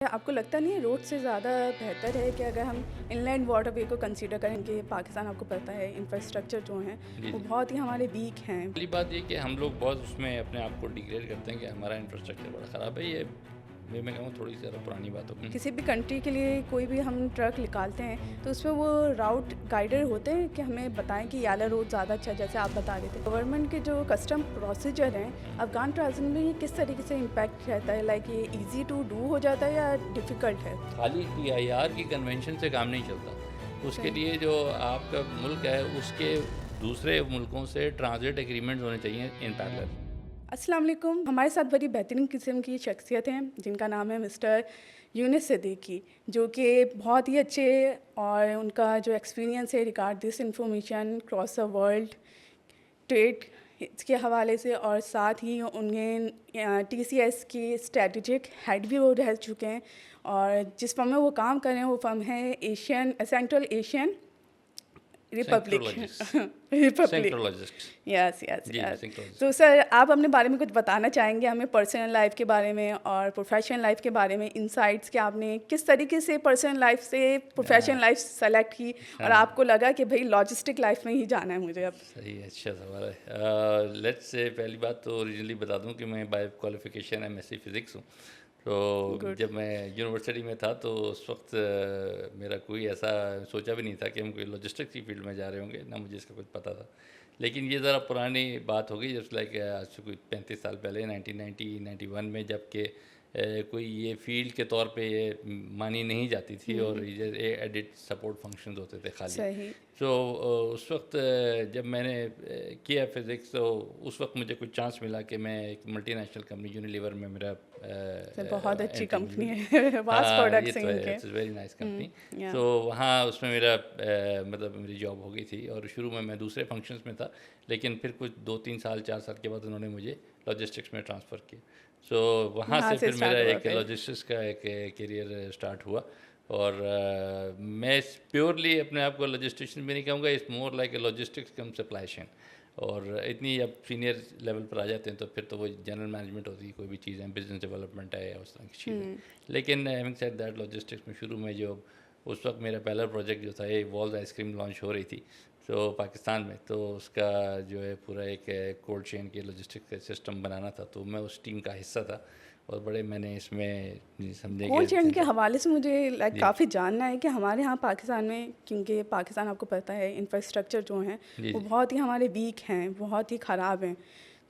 आपको लगता नहीं है रोड से ज़्यादा बेहतर है कि अगर हम इनलैंड वाटरवे को कंसीडर करें कि पाकिस्तान आपको पता है इंफ्रास्ट्रक्चर जो हैं जी, वो जी। बहुत ही हमारे वीक हैं। पहली बात ये कि हम लोग बहुत उसमें अपने आप को डिग्रेड करते हैं कि हमारा इंफ्रास्ट्रक्चर बड़ा ख़राब है। ये मैं कहूँ थोड़ी सी ज़्यादा पुरानी बात हो। किसी भी कंट्री के लिए कोई भी हम ट्रक निकालते हैं तो उसमें वो राउट गाइडर होते हैं कि हमें बताएं कि याला रोड ज़्यादा अच्छा है, जैसे आप बता रहे थे। गवर्नमेंट के जो कस्टम प्रोसीजर हैं अफ़गान ट्रांजिट में ये किस तरीके से इम्पैक्ट रहता है, लाइक ये ईजी टू डू हो जाता है या डिफ़िकल्ट है? खाली PIR की कन्वेंशन से काम नहीं चलता। उसके सही। लिए जो आपका मुल्क है उसके दूसरे मुल्कों से ट्रांज़िट एग्रीमेंट्स होने चाहिए इन पैरेलल। अस्सलाम वालेकुम। हमारे साथ बड़ी बेहतरीन किस्म की शख्सियत हैं जिनका नाम है मिस्टर यूनिस सिद्दीकी, जो कि बहुत ही अच्छे और उनका जो एक्सपीरियंस है regard this information cross the world trade के हवाले से, और साथ ही उन्हें TCS की स्ट्रेटजिक हेड भी वो रह चुके हैं। और जिस फर्म में वो काम कर रहे हैं वो फर्म है एशियन सेंट्रल एशियन रिपब्लिक। सेंट्रोलॉजिस्ट रिपब्लिक। सेंट्रोलॉजिस्ट यस यस जी, जी, यस। तो सेंट्रोलॉजिस्ट। सर आप अपने बारे में कुछ बताना चाहेंगे हमें, पर्सनल लाइफ के बारे में और प्रोफेशनल लाइफ के बारे में, इनसाइट्स कि आपने किस तरीके से पर्सनल लाइफ से प्रोफेशनल लाइफ सेलेक्ट की और हाँ, आपको लगा कि भाई लॉजिस्टिक लाइफ में ही जाना है मुझे अब? सही है, अच्छा सवाल है। लेट्स से पहली बात तो ओरिजिनली बता दूं कि मैं बाय क्वालिफिकेशन MSc फिज़िक्स हूँ। तो गुड। जब मैं यूनिवर्सिटी में था तो उस वक्त मेरा कोई ऐसा सोचा भी नहीं था कि हम कोई लॉजिस्टिक्स की फील्ड में जा रहे होंगे, ना मुझे इसका कुछ पता था। लेकिन ये ज़रा पुरानी बात हो गई, जस्ट लाइक आज से कोई 35 साल पहले 1991 में, जबकि कोई ये फील्ड के तौर पे ये मानी नहीं जाती थी और ये एडिट सपोर्ट फंक्शंस होते थे खाली। सही। तो उस वक्त जब मैंने किया फिज़िक्स, तो उस वक्त मुझे कुछ चांस मिला कि मैं एक मल्टीनेशनल कंपनी यूनिलीवर में मेरा सर बहुत अच्छी एंट्री कंपनी मिली। है। वास्ट हाँ, ये प्रोडक्ट्स हैं तो है, इनके। It's very nice company. या। तो वहाँ उसमें मेरा मतलब मेरी जॉब हो गई थी और शुरू में मैं दूसरे फंक्शंस में था, लेकिन फिर कुछ 2-3 साल 4 साल के बाद उन्होंने मुझे लॉजिस्टिक्स में ट्रांसफ़र किया। सो वहाँ यहाँ से से फिर मेरा स्टार्ट हुआ एक फिर। लॉजिस्टिक्स का एक करियर स्टार्ट हुआ। और मैं प्योरली अपने आप को लॉजिस्टिशियन भी नहीं कहूँगा, it's more like a logistics come supply chain. और इतनी अब सीनियर लेवल पर आ जाते हैं तो फिर तो वो जनरल मैनेजमेंट होती है, कोई भी चीज़ है, बिजनेस डेवलपमेंट है या उस तरह की चीज़ है। लेकिन हैविंग सेड दैट, लॉजिस्टिक्स में शुरू में जो उस वक्त मेरा पहला प्रोजेक्ट जो था, ये वॉल्स आइसक्रीम लॉन्च हो रही थी तो पाकिस्तान में, तो उसका जो है पूरा एक कोल्ड चेन के लॉजिस्टिक्स का सिस्टम बनाना था, तो मैं उस टीम का हिस्सा था और बड़े मैंने इसमें समझे कोल्ड चेन के कि हवाले से मुझे लाइक जी, काफ़ी जानना है कि हमारे यहाँ पाकिस्तान में, क्योंकि पाकिस्तान आपको पता है इंफ्रास्ट्रक्चर जो हैं जी, वो जी। बहुत ही हमारे वीक हैं, बहुत ही ख़राब हैं।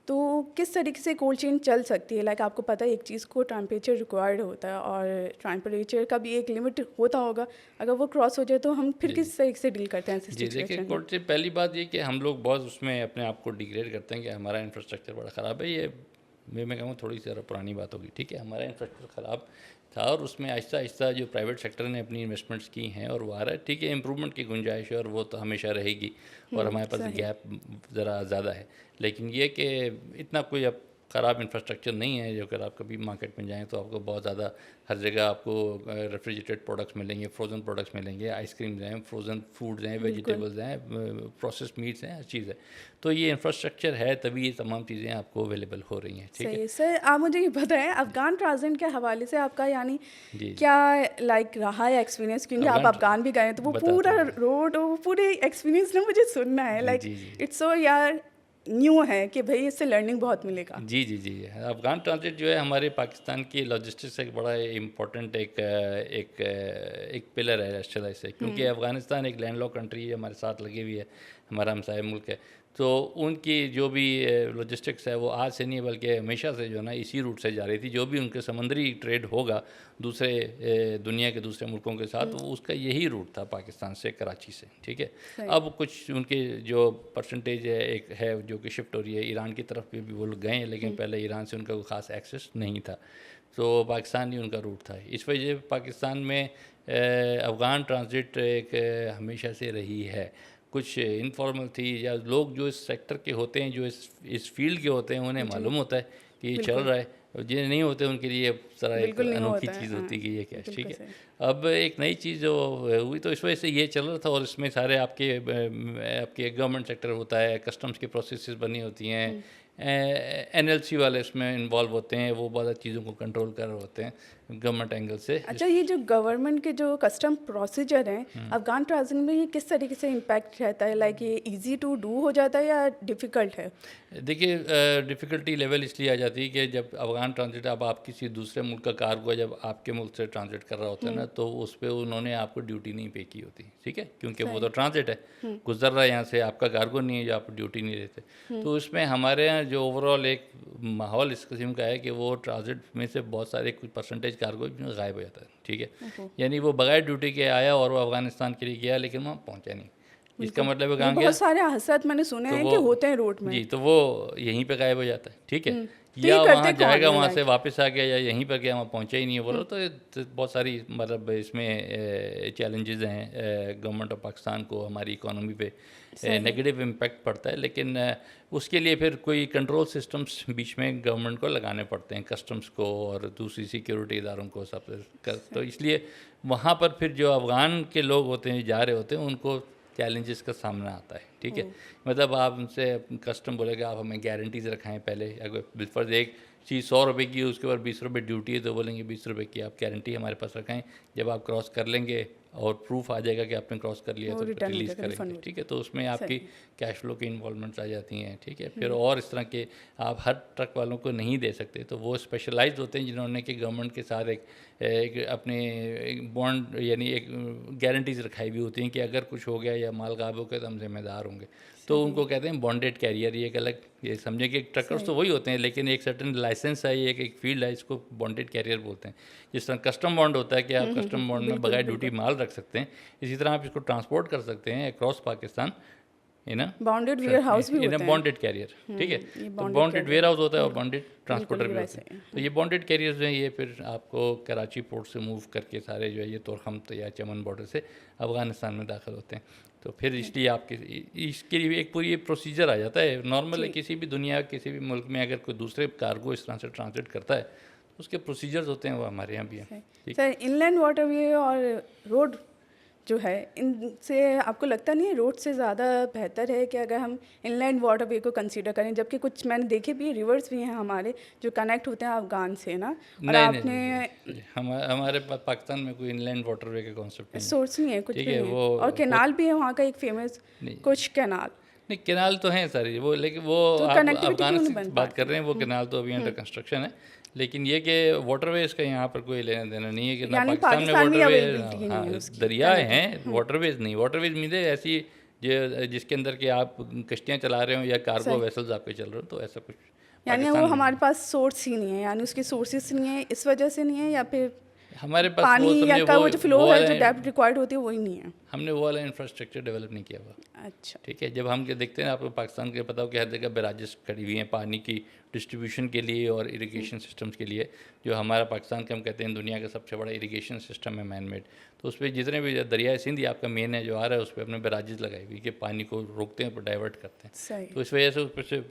तो किस तरीके से कोल्ड चेन चल सकती है? लाइक आपको पता है एक चीज़ को टेम्परेचर रिक्वायर्ड होता है और टेम्परेचर का भी एक लिमिट होता होगा, अगर वो क्रॉस हो जाए तो हम फिर जी, जी। किस तरीके से डील करते हैं ऐसी जी, देखिए, सिचुएशन में? कोर्ट से पहली बात ये कि हम लोग बहुत उसमें अपने आप को डिग्रेड करते हैं कि हमारा इंफ्रास्ट्रक्चर बड़ा ख़राब है। ये मैं कहूँ थोड़ी सी ज़रा पुरानी बात होगी, ठीक है। हमारा इंफ्रास्ट्रक्चर ख़राब था और उसमें आहिस्ता आहिस्ता जो प्राइवेट सेक्टर ने अपनी इन्वेस्टमेंट्स की हैं और वो आ रहा है, ठीक है। इम्प्रूवमेंट की गुंजाइश है और वो तो हमेशा रहेगी और हमारे पास सही। गैप ज़रा ज़्यादा है। लेकिन ये कि इतना कोई अब ख़राब इंफ्रास्ट्रक्चर नहीं है। जो अगर आप कभी मार्केट में जाएँ तो आपको बहुत ज़्यादा हर जगह आपको रेफ्रिजरेटेड प्रोडक्ट्स मिलेंगे, फ्रोज़न प्रोडक्ट्स मिलेंगे, आइसक्रीम्स हैं, फ्रोज़न फूड्स हैं, बिल्कुल। वेजिटेबल्स हैं, प्रोसेस्ड मीट्स हैं, हर चीज़ है। तो ये इंफ्रास्ट्रक्चर है, तभी ये तमाम चीज़ें आपको अवेलेबल हो रही हैं, ठीक है। सही है। सर आप मुझे ये बताएं अफ़गान ट्रांजिट के हवाले से आपका यानी जी, जी। क्या लाइक रहा है एक्सपीरियंस, क्योंकि आप अफ़गान अफ़गान भी गए हैं तो वो बताता पूरा हूँ। रोड और वो पूरे एक्सपीरियंस ना मुझे सुनना है, जी, like ji, ji. It's so यार न्यू है कि भाई इससे लर्निंग बहुत मिलेगा। जी, जी, जी। अफ़गान ट्रांज़िट जो है हमारे पाकिस्तान की लॉजिस्टिक्स एक बड़ा इम्पोर्टेंट एक पिलर है अशरा से, क्योंकि अफ़गानिस्तान एक लैंडलॉक कंट्री है, हमारे साथ लगी हुई है, हमारा हमसाया मुल्क है। तो उनकी जो भी लॉजिस्टिक्स है वो आज से नहीं बल्कि हमेशा से जो है ना इसी रूट से जा रही थी। जो भी उनके समुद्री ट्रेड होगा दूसरे दुनिया के दूसरे मुल्कों के साथ, वो उसका यही रूट था पाकिस्तान से, कराची से, ठीक है। सही। अब कुछ उनके जो परसेंटेज है एक है जो कि शिफ्ट हो रही है, ईरान की तरफ भी वो लोग गए हैं, लेकिन पहले ईरान से उनका कोई ख़ास एक्सेस नहीं था, तो पाकिस्तान ही उनका रूट था। इस वजह से पाकिस्तान में अफ़गान ट्रांज़िट एक हमेशा से रही है। कुछ इनफॉर्मल थी, या लोग जो इस सेक्टर के होते हैं, जो इस फील्ड के होते हैं, उन्हें जी। मालूम होता है कि ये चल बिल्कुल। रहा है, और जिन्हें नहीं होते उनके लिए ज़रा एक बिल्कुल नहीं अनोखी होता है, चीज़ हाँ। होती है कि ये क्या है, ठीक बिल्कुल है। सही। अब एक नई चीज़ जो हुई तो इस वजह से ये चल रहा था, और इसमें सारे आपके गवर्नमेंट सेक्टर होता है, कस्टम्स की प्रोसेसेस बनी होती हैं, NLC वाले इसमें इन्वॉल्व होते हैं, वो बहुत चीज़ों को कंट्रोल कर रहे होते हैं। गवर्नमेंट एंगल से। अच्छा, ये जो गवर्नमेंट के जो कस्टम प्रोसीजर हैं अफ़गान ट्रांजिट में, ये किस तरीके से इम्पैक्ट रहता है? लाइक ये इजी टू डू हो जाता है या डिफ़िकल्ट है? देखिए, डिफ़िकल्टी लेवल इसलिए आ जाती है कि जब अफ़गान ट्रांजिट, अब आप किसी दूसरे मुल्क का कार्गो जब आपके मुल्क से ट्रांजिट कर रहा होता है ना, तो उस पे उन्होंने आपको ड्यूटी नहीं पे की होती, ठीक है, क्योंकि वो तो ट्रांजिट है, गुजर रहा है यहाँ से, आपका कार्गो नहीं है जो आप ड्यूटी नहीं देते। तो उसमें हमारे यहाँ जो ओवरऑल एक माहौल इस किस्म का है कि वो ट्रांजिट में से बहुत सारे कुछ परसेंटेज कार्गो गायब हो जाता है, ठीक है, यानी वो बगैर ड्यूटी के आया और वो अफ़गानिस्तान के लिए गया लेकिन वहाँ पहुँचा नहीं। इसका मतलब है ये कहाँ गया? बहुत सारे हादसात मैंने सुने तो हैं वो कि होते हैं रोड में। जी, तो वो यहीं पे गायब हो जाता है, ठीक है, तो या ये वहाँ करते कौन जाएगा, है वहाँ से लाइक? वापस आ गया, या यहीं पर गया, वहाँ पहुँचा ही नहीं है बोलो, तो तो बहुत सारी मतलब इसमें चैलेंजेस हैं गवर्नमेंट ऑफ पाकिस्तान को, हमारी इकोनॉमी पे नेगेटिव इम्पैक्ट पड़ता है, लेकिन उसके लिए फिर कोई कंट्रोल सिस्टम्स बीच में गवर्नमेंट को लगाने पड़ते हैं, कस्टम्स को और दूसरी सिक्योरिटी इदारों को सब तो इसलिए वहाँ पर फिर जो अफ़गान के लोग होते हैं, जा रहे होते हैं, उनको चैलेंजेस का सामना आता है, ठीक है, मतलब आप उनसे कस्टम बोलेगा आप हमें गारंटीज रखाएं पहले, अगर बिलफर्ज एक चीज़ 100 रुपये की, उसके बाद 20 रुपये ड्यूटी है, तो बोलेंगे 20 रुपये की आप गारंटी हमारे पास रखाएं, जब आप क्रॉस कर लेंगे और प्रूफ आ जाएगा कि आपने क्रॉस कर लिया वो तो रिटर्न हो रिलीज़ जाएगा, रिफंड करेंगे, हो ठीक है, तो उसमें आपकी सही। कैश फ्लो की इन्वॉल्वमेंट्स आ जाती हैं, ठीक है, फिर और इस तरह के आप हर ट्रक वालों को नहीं दे सकते, तो वो स्पेशलाइज्ड होते हैं जिन्होंने कि गवर्नमेंट के साथ एक अपने बॉन्ड यानी एक गारंटीज रखाई हुई होती हैं कि अगर कुछ हो गया या माल गायब हो गया तो हम जिम्मेदार होंगे, तो उनको कहते हैं बॉन्डेड कैरियर। ये एक अलग, ये समझे कि ट्रकर्स तो वही होते हैं लेकिन एक सर्टन लाइसेंस है, ये एक फील्ड है, इसको बॉन्डेड कैरियर बोलते हैं। जिस तरह कस्टम बॉन्ड होता है कि आप कस्टम बॉन्ड में बिल्कुल बगैर ड्यूटी बिल्कुल। माल रख सकते हैं, इसी तरह आप इसको ट्रांसपोर्ट कर सकते हैं across Pakistan in bounded warehouse भी इन होते हैं। बॉन्डेड कैरियर, ठीक है, ये तो bonded bonded ware carrier house होता है और बिल्कुल बॉन्डेड बिल्कुल, ट्रांसपोर्टर ये भी वैसे होते हैं। है। तो ये बॉन्डेड कैरियर्स जो हैं ये फिर आपको कराची पोर्ट से मूव करके सारे जो है ये तोरखम्त या चमन बॉर्डर से अफ़गानिस्तान में दाखिल होते हैं, तो फिर इसलिए आपके इसके लिए एक पूरी प्रोसीजर आ जाता है। नॉर्मल है, जी। किसी भी दुनिया किसी भी मुल्क में अगर कोई दूसरे कार्गो इस तरह से ट्रांजिट करता है तो उसके प्रोसीजर्स होते हैं, वो हमारे यहाँ भी हैं, ठीक। सर, इनलैंड वाटरवे और रोड जो है, इनसे आपको लगता नहीं है रोड से ज़्यादा बेहतर है कि अगर हम इनलैंड वाटरवे को कंसीडर करें? जबकि कुछ मैंने देखे भी रिवर्स भी हैं हमारे जो कनेक्ट होते हैं अफ़गान से ना, और नहीं नहीं आपने नहीं, नहीं, हमारे पाकिस्तान में कोई इनलैंड वाटरवे का कॉन्सेप्ट नहीं है, सोर्स नहीं है, कुछ ठीक भी है, नहीं है। वो और कैनाल भी है वहाँ का एक फेमस, नहीं कुछ कैनाल, नहीं, केनाल तो हैं सारी वो, लेकिन वो तो आप कनेक्टिविटी क्यों नहीं अफगानिस्तान बन की बात पाती? कर रहे हैं, वो केनाल तो अभी अंडर कंस्ट्रक्शन है, लेकिन ये कि वाटरवेज का यहाँ पर कोई लेना देना नहीं है कि ना यानी पाकिस्तान में पाकिस्तान में वाटरवे अवेलेबिलिटी ही नहीं है हाँ उसकी दरिया हैं, कनेक्टिविटी। वाटरवेज नहीं, वाटरवेज मीन ऐसी जिसके अंदर के आप कश्तियाँ चला रहे हो या कार्गो सही। वेसल्स आपके चल रहे हो, तो ऐसा कुछ यानी वो पाकिस्तान में हमारे नहीं। पास सोर्स ही नहीं है, यानी उसके सोर्सेस नहीं है, इस वजह से नहीं है, या फिर हमारे पास पानी वो या समझे का वो जो फ्लो वो है, वाला जो डेप्थ रिक्वायर्ड होती है, वही नहीं है। हमने वो वाला इंफ्रास्ट्रक्चर डेवलप नहीं किया हुआ, अच्छा। ठीक है, जब हम के देखते हैं आपको पाकिस्तान के पता हो कि हर जगह बैराजेस खड़ी हुई हैं पानी की डिस्ट्रीब्यूशन के लिए और इरिगेशन सिस्टम्स के लिए, जो हमारा पाकिस्तान का हम कहते हैं दुनिया का सबसे बड़ा इरिगेशन सिस्टम है मैन मेड, तो उस पर जितने भी दरिया सिंध आपका मेन है जो आ रहा है उस पर अपने बैराजेस लगाई हुई कि पानी को रोकते हैं, डाइवर्ट करते हैं, सही। तो इस वजह से उस पर से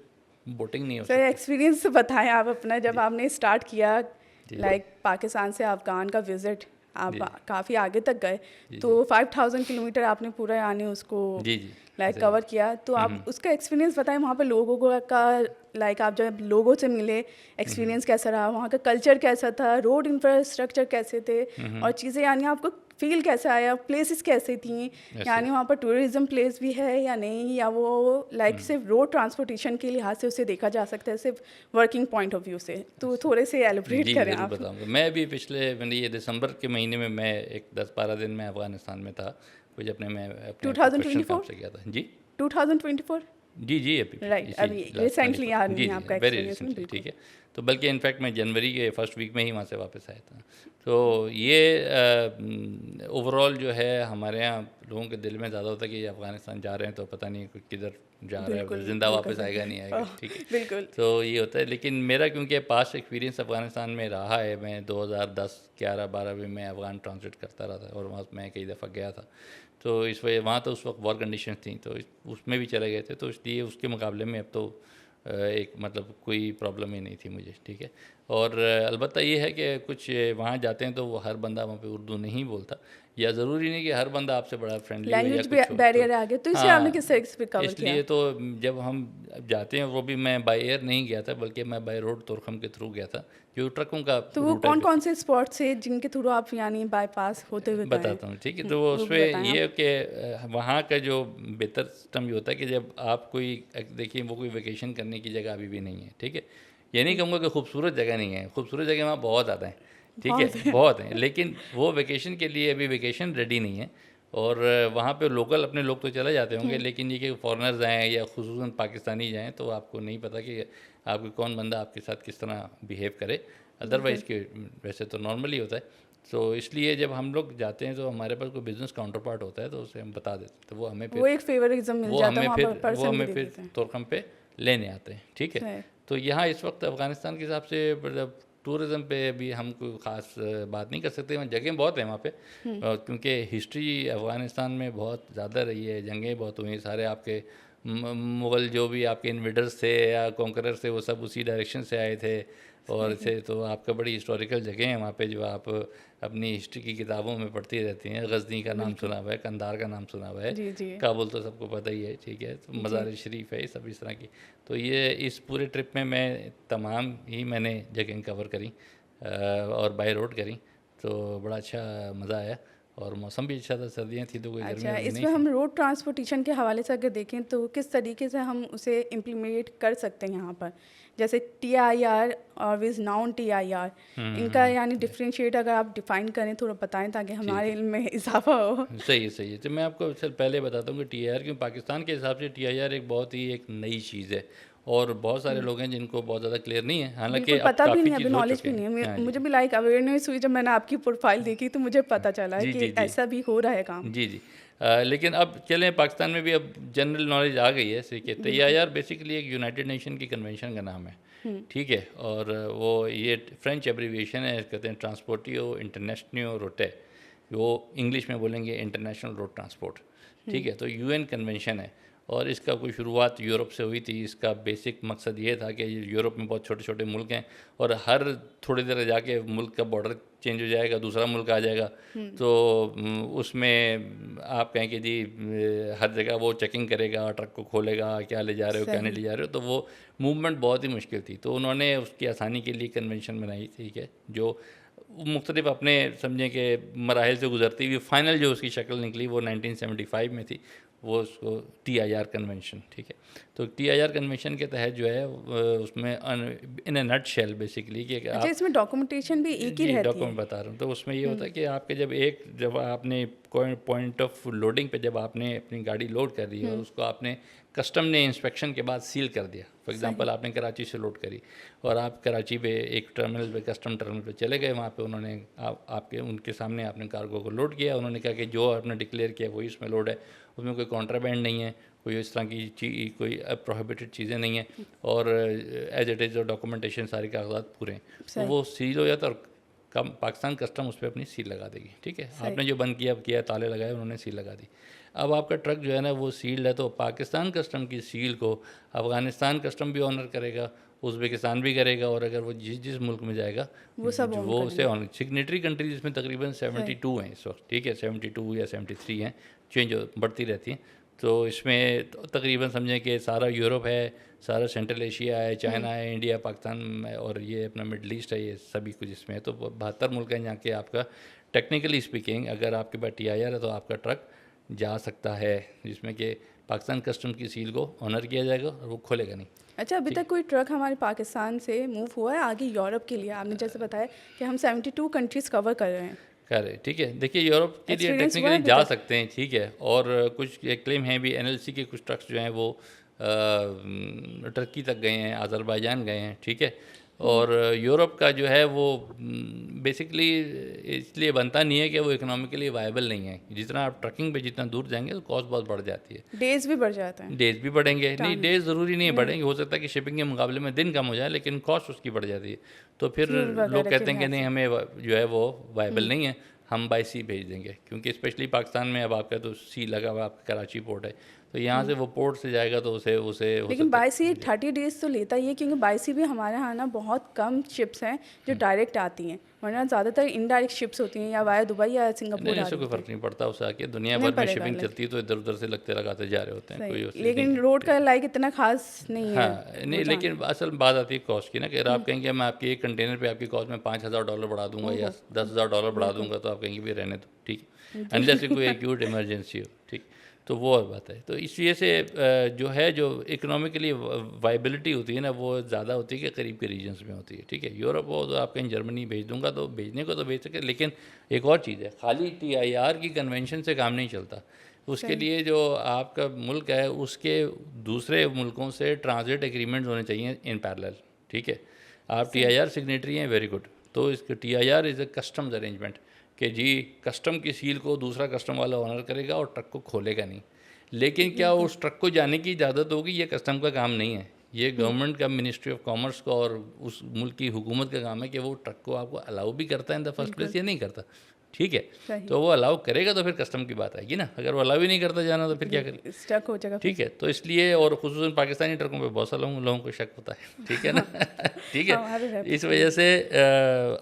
बोटिंग नहीं हो सर, सकती। एक्सपीरियंस बताएं आप अपना, जब आपने स्टार्ट किया जी। लाइक पाकिस्तान से अफ़गान का विज़िट, आप जी। काफ़ी आगे तक गए, जी, तो 5000 किलोमीटर आपने पूरा यानी उसको जी जी लाइक ज़रूर। कवर किया, तो आप उसका एक्सपीरियंस बताएं वहाँ पर लोगों का, लाइक आप जब लोगों से मिले एक्सपीरियंस कैसा रहा, वहाँ का कल्चर कैसा था, रोड इंफ्रास्ट्रक्चर कैसे थे और चीज़ें, यानी आपको फील कैसा आया, प्लेसेस कैसी थी, यानी वहाँ पर टूरिज्म प्लेस भी है या नहीं, या वो लाइक सिर्फ रोड ट्रांसपोर्टेशन के लिहाज से उसे देखा जा सकता है, सिर्फ वर्किंग पॉइंट ऑफ व्यू से, तो थोड़े से एलिब्रेट जी करें ज़रूर आप। बताऊँगा। मैं भी पिछले मैंने ये दिसंबर के महीने में मैं एक 10-12 दिन में अफ़गानिस्तान में था, कुछ अपने मैं अपने प्रोफेशनल काम 2024 से गया था। जी 2024 जी अभी राइट, इसी अभी लास्ट रिसेंटली आ 24 रही जी है आपका वेरी एक्सपीरियंस में, रिसेंटली, बिल्कुल। ठीक है, तो बल्कि इनफैक्ट मैं जनवरी के फर्स्ट वीक में ही वहाँ से वापस आया था। तो ये ओवरऑल जो है हमारे यहाँ लोगों के दिल में ज़्यादा होता है कि अफ़गानिस्तान जा रहे हैं तो पता नहीं किधर जा रहा है, बिल्कुल ज़िंदा बिल्कुल वापस आएगा नहीं आएगा, ठीक है, बिल्कुल। तो ये होता है। लेकिन मेरा क्योंकि पास्ट एक्सपीरियंस अफ़गानिस्तान में रहा है, मैं 2010, 11, 12 में मैं अफ़गान ट्रांजिट करता रहा था और वहाँ मैं कई दफ़ा गया था, तो इस वजह वहाँ तो उस वक्त वॉर कंडीशन थी, तो उसमें भी चले गए थे, तो इसलिए उसके मुकाबले में अब तो एक मतलब कोई प्रॉब्लम ही नहीं थी मुझे, ठीक है। और अलबत्ता ये है कि कुछ वहाँ जाते हैं तो वो हर बंदा वहाँ पे उर्दू नहीं बोलता, या ज़रूरी नहीं कि हर बंदा आपसे बड़ा फ्रेंडली हो या लैंग्वेज कुछ हो। बैरियर आ गया, तो इसे आपने हाँ, किस तरीके से कवर किया? इसलिए तो जब हम जाते हैं, वो भी मैं बाय एयर नहीं गया था बल्कि मैं बाय रोड तोरखम के थ्रू गया था, जो ट्रकों का तो वो रूट है कौन जो। कौन से स्पॉट्स है जिनके थ्रू आप यानी बाईपास होते हुए गए हैं? बताता हूँ, ठीक है। तो वो भी उसमें बताएं ये आप। है कि वहाँ का जो बेहतर सिस्टम ये होता है कि जब आप कोई देखिए, वो कोई वेकेशन करने की जगह अभी भी नहीं है, ठीक है। ये नहीं कहूँगा कि खूबसूरत जगह नहीं है, खूबसूरत जगह वहाँ बहुत ज़्यादा है, ठीक बहुत है, बहुत है, लेकिन वो वेकेशन के लिए अभी वेकेशन रेडी नहीं है। और वहाँ पे लोकल अपने लोग तो चले जाते होंगे, लेकिन ये कि फॉरेनर्स आएँ या खुसूसन पाकिस्तानी जाएँ तो आपको नहीं पता कि आपके कौन बंदा आपके साथ किस तरह बिहेव करे। अदरवाइज़ के वैसे तो नॉर्मली होता है। तो इसलिए जब हम लोग जाते हैं तो हमारे पास कोई बिजनेस काउंटर पार्ट होता है, तो उसे हम बता देते हैं, तो वो हमें वो फिर एक फेवरिज्म मिल वो जाता है, हमें वहाँ फिर पर वो पर्सन भी हमें दे फिर देते हैं। तोरखम पे लेने आते हैं, ठीक है। सही। तो यहाँ इस वक्त अफ़गानिस्तान के हिसाब से मतलब टूरिज़्म पे अभी हम कोई ख़ास बात नहीं कर सकते, वहाँ जगह बहुत है वहाँ पे, क्योंकि हिस्ट्री अफ़गानिस्तान में बहुत ज़्यादा रही है, जंगें बहुत हुई हैं, सारे आपके मुग़ल जो भी आपके इन्वेडर्स थे या कॉन्करर्स थे वो सब उसी डायरेक्शन से आए थे। और सही। इसे तो आपका बड़ी हिस्टोरिकल जगह है वहाँ पे, जो आप अपनी हिस्ट्री की किताबों में पढ़ती रहती हैं। गज़नी का नाम सुना हुआ है, कंधार का नाम सुना हुआ है, जी, जी। काबुल तो सबको पता ही है, ठीक है। तो जी। मज़ार शरीफ है, ये सब इस तरह की। तो ये इस पूरे ट्रिप में मैं तमाम ही मैंने जगह कवर करी और बाय रोड करी, तो बड़ा अच्छा मज़ा आया। और मौसम भी अच्छा था, सर्दियाँ थी तो कोई गर्मी अच्छा, वर्मी नहीं इसमें थी। हम रोड ट्रांसपोर्टेशन के हवाले से अगर देखें तो किस तरीके से हम उसे इम्प्लीमेंट कर सकते हैं यहाँ पर? जैसे TIR और विज नॉन TIR, इनका यानी डिफरेंशिएट अगर आप डिफाइन करें, थोड़ा बताएं ताकि जी हमारे जी, इल्म में इजाफा हो। सही है, सही है। तो मैं आपको चल पहले बताता हूँ कि TIR क्यों, पाकिस्तान के हिसाब से TIR एक बहुत ही एक नई चीज़ है, और बहुत सारे लोग हैं जिनको बहुत ज़्यादा क्लियर नहीं है, हालांकि बिल्कुल अब पता भी काफ़ी नहीं, अभी चीज़ हो नॉलेज चुके भी हैं। नहीं है। हाँ जी, मुझे भी लाइक अवेयरनेस हुई जब मैंने आपकी प्रोफाइल देखी, तो मुझे पता चला है जी कि जी जी ऐसा भी हो रहा है काम। जी जी। लेकिन अब चलें, पाकिस्तान में भी अब जनरल नॉलेज आ गई है, ठीक है। TIR बेसिकली एक यूनाइटेड नेशन की कन्वेंशन का नाम है, ठीक है। और वो ये फ्रेंच एब्रीविएशन है, कहते हैं ट्रांसपोर्टियो इंटरनेशनल रोटे, वो इंग्लिश में बोलेंगे इंटरनेशनल रोड ट्रांसपोर्ट, ठीक है। तो UN कन्वेंशन है, और इसका कोई शुरुआत यूरोप से हुई थी। इसका बेसिक मकसद ये था कि यूरोप में बहुत छोटे छोटे मुल्क हैं, और हर थोड़ी देर जाके मुल्क का बॉर्डर चेंज हो जाएगा, दूसरा मुल्क आ जाएगा, तो उसमें आप कहें कि जी हर जगह वो चेकिंग करेगा, ट्रक को खोलेगा, क्या ले जा रहे हो क्या नहीं सही। ले जा रहे हो, तो वो मूवमेंट बहुत ही मुश्किल थी। तो उन्होंने उसकी आसानी के लिए कन्वेंशन बनाई, ठीक है, जो मुख्तलिफ अपने समझें कि मराहल से गुजरती हुई फाइनल जो उसकी शक्ल निकली वो 1975 में थी, वो उसको TIR कन्वेंशन, ठीक है। तो TIR कन्वेंशन के तहत जो है उसमें इन ए नट शेल बेसिकली कि अच्छा, आप, इसमें डॉक्यूमेंटेशन भी एक ही जी रहती है? डॉक्यूमेंट बता रहा हूँ। तो उसमें ये होता है कि आपके जब आपने पॉइंट ऑफ लोडिंग पे जब आपने अपनी गाड़ी लोड कर दी और उसको आपने कस्टम ने इंस्पेक्शन के बाद सील कर दिया, फॉर सही। एग्जांपल आपने कराची से लोड करी और आप कराची पे एक टर्मिनल पे, कस्टम टर्मिनल पे चले गए, वहाँ पे उन्होंने आपके उनके सामने आपने कार्गो को लोड किया, उन्होंने कहा कि जो आपने डिक्लेयर किया वही इसमें लोड है, उसमें कोई कॉन्ट्राबैंड नहीं है, कोई इस तरह की कोई प्रोहिबिटेड चीज़ें नहीं हैं, और एज इट इज़ जो डॉक्यूमेंटेशन सारे कागजात पूरे हैं, तो सही। वो सील हो जाता है, और कम पाकिस्तान कस्टम उस पर अपनी सील लगा देगी, ठीक है। सही। आपने जो बंद किया ताले लगाए, उन्होंने सील लगा दी। अब आपका ट्रक जो है ना वो सील्ड है, तो पाकिस्तान कस्टम की सील को अफ़गानिस्तान कस्टम भी ऑनर करेगा, उज़्बेकिस्तान भी करेगा, और अगर वो जिस जिस मुल्क में जाएगा वो सब ऑन वो उसे करेंगे। ऑनर, सिग्नेटरी कंट्रीज इसमें तकरीबन सही। 72 हैं इस वक्त, ठीक है, 72 या 73 हैं, चेंज बढ़ती रहती हैं। तो इसमें तो तकरीबन समझें कि सारा यूरोप है, सारा सेंट्रल एशिया है, चाइना है, इंडिया, पाकिस्तान और ये अपना मिडल ईस्ट है, ये सभी कुछ इसमें है। तो 72 मुल्क हैं जहाँ के आपका टेक्निकली स्पीकिंग अगर आपके पास TIR है तो आपका ट्रक जा सकता है, जिसमें कि पाकिस्तान कस्टम की सील को ऑनर किया जाएगा और वो खोलेगा नहीं। अच्छा, अभी ठीक, तक कोई ट्रक हमारे पाकिस्तान से मूव हुआ है आगे यूरोप के लिए? आपने जैसे बताया कि हम 72 कंट्रीज़ कवर कर रहे हैं। खैर ठीक है। देखिए यूरोप के लिए एक्सपीरियंस हुआ है टेक्निकली अभी जा तक? सकते हैं, ठीक है, और कुछ क्लेम हैं भी, NLC के कुछ ट्रक्स जो हैं वो टर्की तक गए हैं, अज़रबैजान गए हैं, ठीक है। और यूरोप का जो है वो बेसिकली इसलिए बनता नहीं है कि वो इकोनॉमिकली वायबल नहीं है। जितना आप ट्रकिंग पे जितना दूर जाएंगे तो कॉस्ट बहुत बढ़ जाती है, डेज़ भी बढ़ जाते हैं। डेज भी बढ़ेंगे, नहीं टाइम डेज ज़रूरी नहीं है बढ़ेंगे, हो सकता है कि शिपिंग के मुकाबले में दिन कम हो जाए, लेकिन कॉस्ट उसकी बढ़ जाती है। तो फिर फ्यूल लोग वगैरह के कहते हैं कि लिहाज नहीं से। हमें जो है वो वायबल नहीं है, हम बाई सी भेज देंगे, क्योंकि स्पेशली पाकिस्तान में अब आपका तो सी लगा हुआ, आपका कराची पोर्ट है, तो यहाँ से वो पोर्ट से जाएगा तो उसे उसे हो लेकिन सकता है। बाई सी 30 डेज़ तो लेता ही है, क्योंकि बाई सी भी हमारे यहाँ ना बहुत कम शिप्स हैं जो डायरेक्ट आती हैं, वरना ज़्यादातर इनडायरेक्ट शिप्स होती हैं, या वाया दुबई या सिंगापुर नहीं, आ इससे रही कोई होती फ़र्क हैं। नहीं पड़ता, उससे आके दुनिया नहीं भर में पड़ेगा शिपिंग अलग, चलती है तो इधर उधर से लगते लगाते जा रहे होते हैं, कोई सही। उससे लेकिन नहीं। रोड का लाइक इतना खास नहीं है। हाँ, नहीं, लेकिन असल बात आती है कॉस्ट की ना, कि अगर आप कहेंगे मैं आपके एक कंटेनर पे आपकी कॉस्ट में $5,000 बढ़ा दूंगा या $10,000 बढ़ा दूंगा, तो आप कहेंगे भी रहने दो, ठीक है, अनलेस कोई एक्यूट इमरजेंसी हो, ठीक। तो वो और बात है। तो इस वजह से जो है, जो इकोनॉमिकली वाइबिलिटी होती है ना, वो ज़्यादा होती है कि करीब के रीजन्स में होती है, ठीक है। यूरोप हो तो आप कहीं जर्मनी भेज दूंगा तो भेजने को तो भेज सके, लेकिन एक और चीज़ है, खाली TIR की कन्वेंशन से काम नहीं चलता। उसके लिए जो आपका मुल्क है उसके दूसरे मुल्कों से ट्रांजिट एग्रीमेंट्स होने चाहिए इन पैरेलल, ठीक है। आप TIR सिग्नेटरी हैं, वेरी गुड। तो इसके TIR is a customs arrangement, कि जी कस्टम की सील को दूसरा कस्टम वाला ऑनर करेगा और ट्रक को खोलेगा नहीं। लेकिन क्या उस ट्रक को जाने की इजाज़त होगी? ये कस्टम का काम नहीं है, ये गवर्नमेंट का, मिनिस्ट्री ऑफ कॉमर्स का और उस मुल्क की हुकूमत का काम है कि वो ट्रक को आपको अलाउ भी करता है इन द फर्स्ट प्लेस या नहीं करता, ठीक है। सही। तो वो अलाउ करेगा तो फिर कस्टम की बात आएगी ना, अगर वो अलाउ ही नहीं करता जाना तो फिर क्या करें, स्टक हो जाएगा फिर। ठीक है। तो इसलिए, और खुसूसन पाकिस्तानी ट्रकों पे बहुत सारे लोगों को शक होता है, ठीक है ना ठीक है। हमारे रहते इस वजह से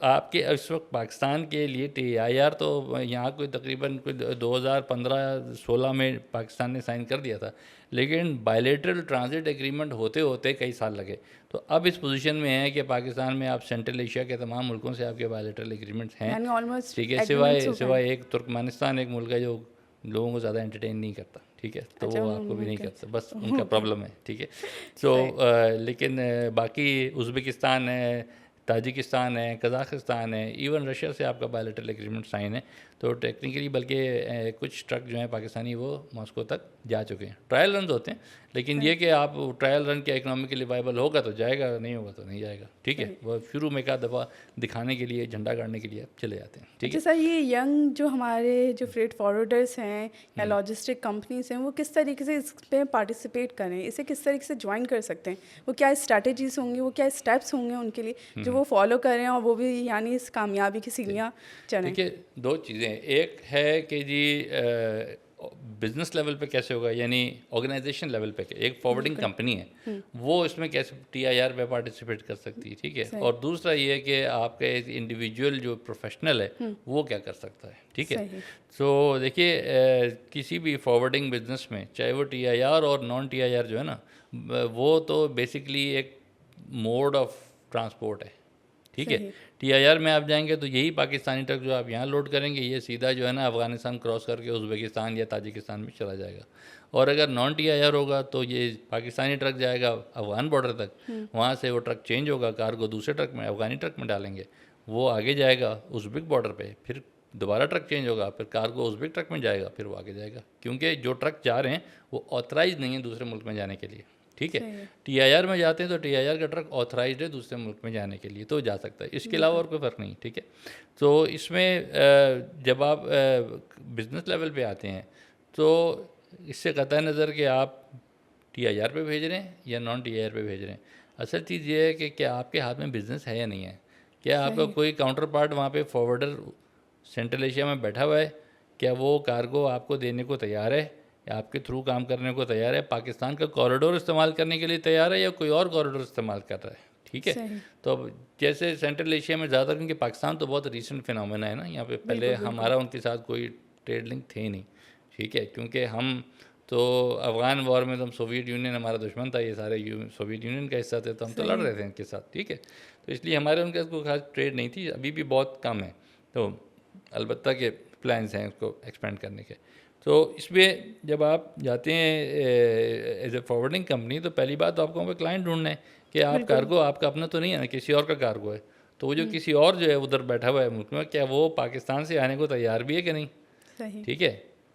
आपके इस वक्त पाकिस्तान के लिए TIR तो यहाँ कोई तकरीबन कोई 2015-16 में पाकिस्तान ने साइन कर दिया था, लेकिन बायलैटरल ट्रांजिट एग्रीमेंट होते होते कई साल लगे। तो अब इस पोजीशन में है कि पाकिस्तान में आप सेंट्रल एशिया के तमाम मुल्कों से आपके बायलैटरल एग्रीमेंट्स हैं, यानी ऑलमोस्ट ठीक है, सिवाय एक तुर्कमेनिस्तान, एक मुल्क है जो लोगों को ज़्यादा एंटरटेन नहीं करता, ठीक है। तो अच्छा, वो आपको भी नहीं ओके। करता, बस उनका प्रॉब्लम है, ठीक है। तो लेकिन बाकी उज़्बेकिस्तान है, ताजिकिस्तान है, कज़ाकिस्तान है, इवन रशिया से आपका बायलैटरल एग्रीमेंट साइन है। तो टेक्निकली बल्कि कुछ ट्रक जो हैं पाकिस्तानी वो मॉस्को तक जा चुके हैं, ट्रायल रन होते हैं, लेकिन ये कि आप ट्रायल रन क्या इकोनॉमिकली वाइबल होगा तो जाएगा, नहीं होगा तो नहीं जाएगा, ठीक है। वो शुरू में एक आध दफ़ा दिखाने के लिए, झंडा गाड़ने के लिए चले जाते हैं, ठीक है। अच्छा सर, ये यंग जो हमारे जो फ्रेट फॉरवर्डर्स हैं या लॉजिस्टिक कंपनीज हैं, वो किस तरीके से इस पे पार्टिसिपेट करें, इसे किस तरीके से ज्वाइन कर सकते हैं? वो क्या स्ट्रैटेजीज होंगी, वो क्या स्टेप्स होंगे उनके लिए जो वो फॉलो करें और वो भी यानी इस कामयाबी की सीढ़ियाँ चढ़ें? देखिए, दो चीज़ें, एक है कि जी बिज़नेस लेवल पे कैसे होगा, यानी ऑर्गेनाइजेशन लेवल पे, एक फॉरवर्डिंग कंपनी है वो इसमें कैसे TIR में पार्टिसिपेट कर सकती है, ठीक है। और दूसरा ये है कि आपका एक इंडिविजुअल जो प्रोफेशनल है वो क्या कर सकता है, ठीक है। तो देखिए, किसी भी फॉरवर्डिंग बिजनेस में चाहे वो TIR और नॉन TIR जो है ना, वो तो बेसिकली एक मोड ऑफ ट्रांसपोर्ट है, ठीक है। TIR में आप जाएंगे तो यही पाकिस्तानी ट्रक जो आप यहाँ लोड करेंगे, ये सीधा जो है ना अफ़गानिस्तान क्रॉस करके उज़्बेकिस्तान या ताजिकिस्तान में चला जाएगा। और अगर नॉन TIR होगा तो ये पाकिस्तानी ट्रक जाएगा अफ़गान बॉर्डर तक, वहाँ से वो ट्रक चेंज होगा, कार्गो दूसरे ट्रक में, अफ़गानी ट्रक में डालेंगे, वो आगे जाएगा उज़्बेक बॉर्डर पर, फिर दोबारा ट्रक चेंज होगा, फिर कार्गो उज़्बेक ट्रक में जाएगा, फिर वो आगे जाएगा, क्योंकि जो ट्रक जा रहे हैं वो ऑथराइज नहीं है दूसरे मुल्क में जाने के लिए, ठीक है। TIR में जाते हैं तो TIR का ट्रक ऑथराइज्ड है दूसरे मुल्क में जाने के लिए, तो जा सकता है, इसके अलावा और कोई फ़र्क नहीं, ठीक है। तो इसमें जब आप बिज़नेस लेवल पे आते हैं तो इससे कतई नज़र कि आप TIR पे भेज रहे हैं या नॉन TIR पे भेज रहे हैं, असल चीज़ ये है कि क्या आपके हाथ में बिज़नेस है या नहीं है, क्या आपका कोई काउंटर पार्ट वहाँ पर फॉरवर्डर सेंट्रल एशिया में बैठा हुआ है, क्या वो कार्गो आपको देने को तैयार है, आपके थ्रू काम करने को तैयार है, पाकिस्तान का कॉरिडोर इस्तेमाल करने के लिए तैयार है या कोई और कॉरिडोर इस्तेमाल कर रहा है, ठीक है। तो अब जैसे सेंट्रल एशिया में ज़्यादा, क्योंकि पाकिस्तान तो बहुत रीसेंट फिनोमेना है ना यहाँ पे, पहले हमारा उनके साथ कोई ट्रेड लिंक थे ही नहीं, ठीक है, क्योंकि हम तो अफ़गान वॉर में तो हम सोवियत यूनियन हमारा दुश्मन था, ये सारे सोवियत यूनियन का हिस्सा थे, तो हम तो लड़ रहे थे इनके साथ, ठीक है। तो इसलिए हमारे उनके साथ कोई खास ट्रेड नहीं थी, अभी भी बहुत कम है, तो अलबत्ता के प्लान्स हैं उसको एक्सपेंड करने के। तो इसमें जब आप जाते हैं एज ए फॉरवर्डिंग कंपनी, तो पहली बात तो आपको वहाँ पे क्लाइंट ढूंढना है कि आप कार्गो आपका अपना तो नहीं है ना, किसी और का कार्गो है, तो वो जो किसी और जो है उधर बैठा हुआ है मुल्क में, क्या वो पाकिस्तान से आने को तैयार भी है कि नहीं, ठीक है।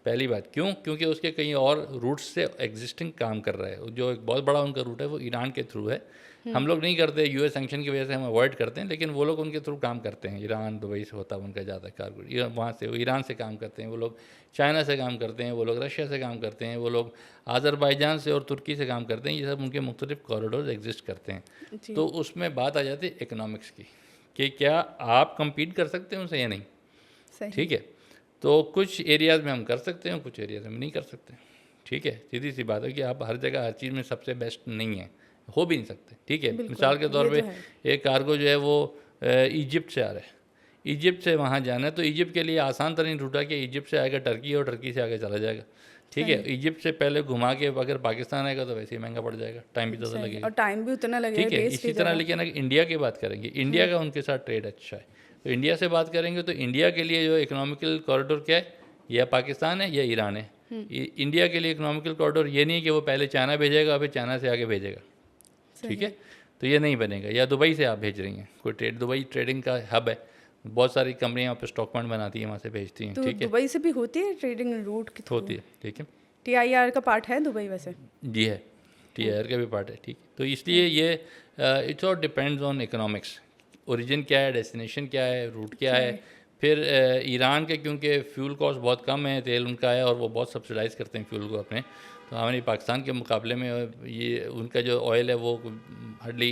पहली बात, क्यों? क्योंकि उसके कहीं और रूट्स से एग्जिस्टिंग काम कर रहा है, जो एक बहुत बड़ा उनका रूट है वो ईरान के थ्रू है, हम लोग नहीं करते, US सैंक्शन की वजह से हम अवॉइड करते हैं, लेकिन वो लोग उनके थ्रू काम करते हैं, ईरान दुबई से होता है उनका ज़्यादा कार्गो, वहाँ से वो ईरान से काम करते हैं, वो लोग चाइना से काम करते हैं, वो लोग रशिया से काम करते हैं, वो लोग आज़रबाईजान से और तुर्की से काम करते हैं, ये सब उनके मुख्तलिफ कॉरिडोर एग्जिस्ट करते हैं। तो उसमें बात आ जाती है इकनॉमिक्स की कि क्या आप कम्पीट कर सकते हैं उनसे या नहीं, ठीक है। तो कुछ एरियाज़ में हम कर सकते हैं, कुछ एरियाज़ में नहीं कर सकते, ठीक है, सीधी सी बात है कि आप हर जगह हर चीज़ में सबसे बेस्ट नहीं है, हो भी नहीं सकते, ठीक है। मिसाल के तौर पे एक कार्गो जो है वो इजिप्ट से आ रहा है, इजिप्ट से वहाँ जाना है तो इजिप्ट के लिए आसान तरीन रूट है कि इजिप्ट से आएगा टर्की और टर्की से आगे चला जाएगा, ठीक है। इजिप्ट से पहले घुमा के अगर पाकिस्तान आएगा तो वैसे ही महंगा पड़ जाएगा, टाइम भी ज़्यादा लगेगा और टाइम भी उतना लगेगा, ठीक है। इसी तरह लेकिन अगर इंडिया की बात करेंगे, इंडिया का उनके साथ ट्रेड अच्छा है, तो इंडिया से बात करेंगे तो इंडिया के लिए जो इकोनॉमिकल कॉरिडोर क्या है, या पाकिस्तान है या ईरान है। इंडिया के लिए इकोनॉमिकल कॉरिडोर ये नहीं है कि वो पहले चाइना भेजेगा फिर चाइना से आगे भेजेगा, ठीक है, तो ये नहीं बनेगा। या दुबई से आप भेज रही हैं कोई ट्रेड, दुबई ट्रेडिंग का हब है, बहुत सारी कंपनियाँ यहाँ पे स्टॉक पॉइंट बनाती हैं, वहाँ से भेजती हैं, तो ठीक है। दुबई से भी होती है ट्रेडिंग रूट की? होती है, ठीक है। TIR का पार्ट है दुबई वैसे? जी है, TIR का भी पार्ट है, ठीक। तो इसलिए ये it's all depends on economics, origin क्या है, डेस्टिनेशन क्या है, रूट क्या है। फिर ईरान के क्योंकि फ्यूल कॉस्ट बहुत कम है, तेल उनका है और वो बहुत सब्सिडाइज़ करते हैं फ्यूल को अपने, तो हमारे पाकिस्तान के मुकाबले में ये उनका जो ऑयल है वो हार्डली